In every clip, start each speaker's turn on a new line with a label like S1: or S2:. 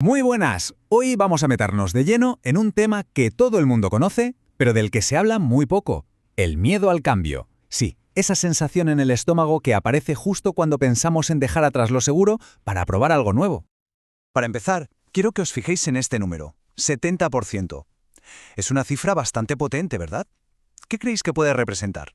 S1: Muy buenas, hoy vamos a meternos de lleno en un tema que todo el mundo conoce, pero del que se habla muy poco, el miedo al cambio. Sí, esa sensación en el estómago que aparece justo cuando pensamos en dejar atrás lo seguro para probar algo nuevo.
S2: Para empezar, quiero que os fijéis en este número, 70%. Es una cifra bastante potente, ¿verdad? ¿Qué creéis que puede representar?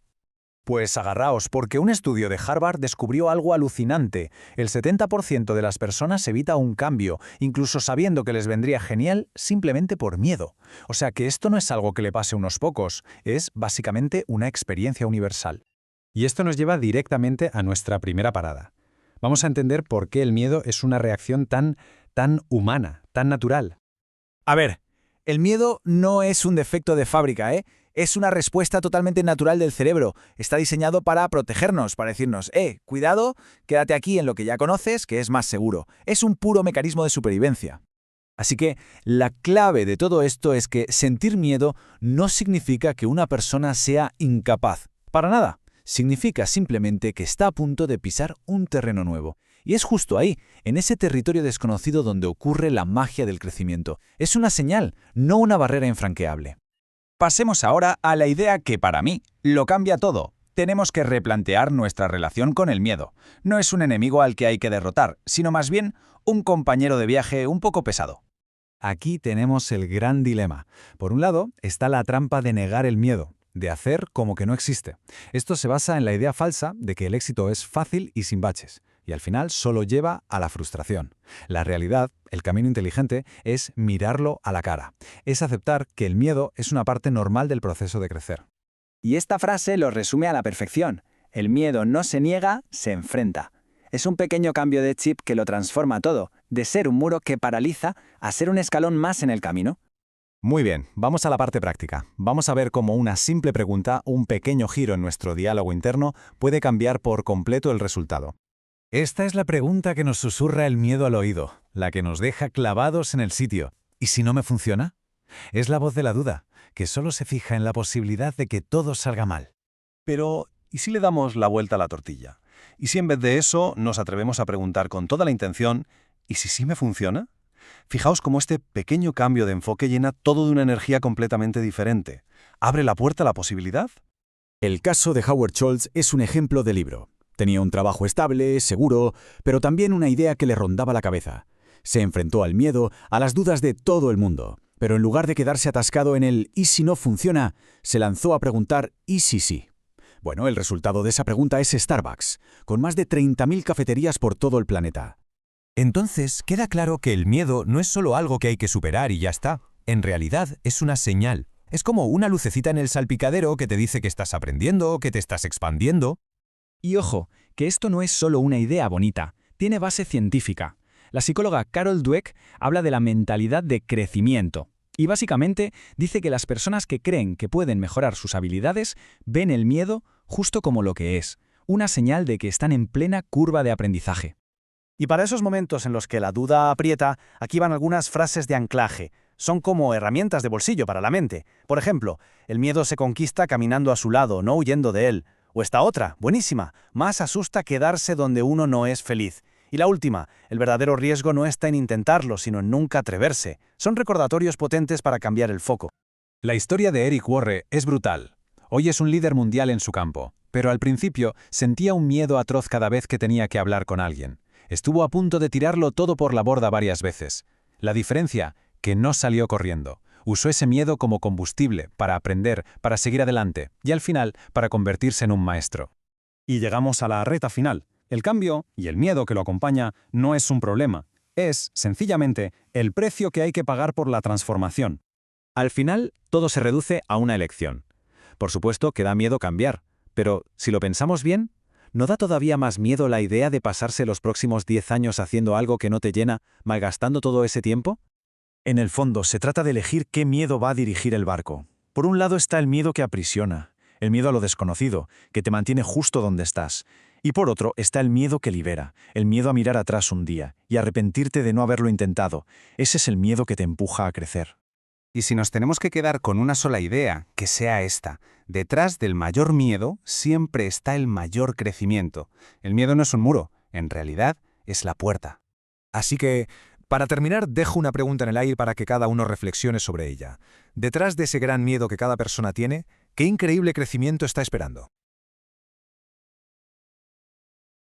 S3: Pues agarraos, porque un estudio de Harvard descubrió algo alucinante. El 70% de las personas evita un cambio, incluso sabiendo que les vendría genial simplemente por miedo. O sea que esto no es algo que le pase a unos pocos, es básicamente una experiencia universal. Y esto nos lleva directamente a nuestra primera parada. Vamos a entender por qué el miedo es una reacción tan humana, tan natural.
S1: A ver, el miedo no es un defecto de fábrica, ¿eh? Es una respuesta totalmente natural del cerebro. Está diseñado para protegernos, para decirnos, cuidado, quédate aquí en lo que ya conoces, que es más seguro. Es un puro mecanismo de supervivencia. Así que la clave de todo esto es que sentir miedo no significa que una persona sea incapaz. Para nada. Significa simplemente que está a punto de pisar un terreno nuevo. Y es justo ahí, en ese territorio desconocido donde ocurre la magia del crecimiento. Es una señal, no una barrera infranqueable.
S4: Pasemos ahora a la idea que para mí lo cambia todo. Tenemos que replantear nuestra relación con el miedo. No es un enemigo al que hay que derrotar, sino más bien un compañero de viaje un poco pesado.
S3: Aquí tenemos el gran dilema. Por un lado, está la trampa de negar el miedo, de hacer como que no existe. Esto se basa en la idea falsa de que el éxito es fácil y sin baches, y al final solo lleva a la frustración. La realidad, el camino inteligente, es mirarlo a la cara. Es aceptar que el miedo es una parte normal del proceso de crecer.
S5: Y esta frase lo resume a la perfección. El miedo no se niega, se enfrenta. Es un pequeño cambio de chip que lo transforma todo, de ser un muro que paraliza a ser un escalón más en el camino.
S3: Muy bien, vamos a la parte práctica. Vamos a ver cómo una simple pregunta, un pequeño giro en nuestro diálogo interno, puede cambiar por completo el resultado. Esta es la pregunta que nos susurra el miedo al oído, la que nos deja clavados en el sitio. ¿Y si no me funciona? Es la voz de la duda, que solo se fija en la posibilidad de que todo salga mal.
S2: Pero, ¿y si le damos la vuelta a la tortilla? ¿Y si en vez de eso nos atrevemos a preguntar con toda la intención, ¿y si sí me funciona? Fijaos cómo este pequeño cambio de enfoque llena todo de una energía completamente diferente. ¿Abre la puerta a la posibilidad?
S1: El caso de Howard Schultz es un ejemplo de libro. Tenía un trabajo estable, seguro, pero también una idea que le rondaba la cabeza. Se enfrentó al miedo, a las dudas de todo el mundo, pero en lugar de quedarse atascado en el «¿y si no funciona?», se lanzó a preguntar «¿y si sí?». Bueno, el resultado de esa pregunta es Starbucks, con más de 30.000 cafeterías por todo el planeta.
S6: Entonces, queda claro que el miedo no es solo algo que hay que superar y ya está. En realidad, es una señal. Es como una lucecita en el salpicadero que te dice que estás aprendiendo, que te estás expandiendo.
S5: Y ojo, que esto no es solo una idea bonita, tiene base científica. La psicóloga Carol Dweck habla de la mentalidad de crecimiento. Y básicamente dice que las personas que creen que pueden mejorar sus habilidades ven el miedo justo como lo que es, una señal de que están en plena curva de aprendizaje.
S2: Y para esos momentos en los que la duda aprieta, aquí van algunas frases de anclaje. Son como herramientas de bolsillo para la mente. Por ejemplo, el miedo se conquista caminando a su lado, no huyendo de él. O esta otra, buenísima, más asusta quedarse donde uno no es feliz. Y la última, el verdadero riesgo no está en intentarlo, sino en nunca atreverse. Son recordatorios potentes para cambiar el foco.
S3: La historia de Eric Worre es brutal. Hoy es un líder mundial en su campo, pero al principio sentía un miedo atroz cada vez que tenía que hablar con alguien. Estuvo a punto de tirarlo todo por la borda varias veces. La diferencia, que no salió corriendo. Usó ese miedo como combustible para aprender, para seguir adelante y al final para convertirse en un maestro.
S2: Y llegamos a la recta final. El cambio y el miedo que lo acompaña no es un problema. Es, sencillamente, el precio que hay que pagar por la transformación.
S3: Al final, todo se reduce a una elección. Por supuesto que da miedo cambiar, pero si lo pensamos bien, ¿no da todavía más miedo la idea de pasarse los próximos 10 años haciendo algo que no te llena, malgastando todo ese tiempo?
S2: En el fondo, se trata de elegir qué miedo va a dirigir el barco. Por un lado está el miedo que aprisiona, el miedo a lo desconocido, que te mantiene justo donde estás. Y por otro está el miedo que libera, el miedo a mirar atrás un día y arrepentirte de no haberlo intentado. Ese es el miedo que te empuja a crecer.
S4: Y si nos tenemos que quedar con una sola idea, que sea esta: detrás del mayor miedo siempre está el mayor crecimiento. El miedo no es un muro, en realidad es la puerta. Así que,
S3: Para terminar, dejo una pregunta en el aire para que cada uno reflexione sobre ella. Detrás de ese gran miedo que cada persona tiene, ¿qué increíble crecimiento está esperando?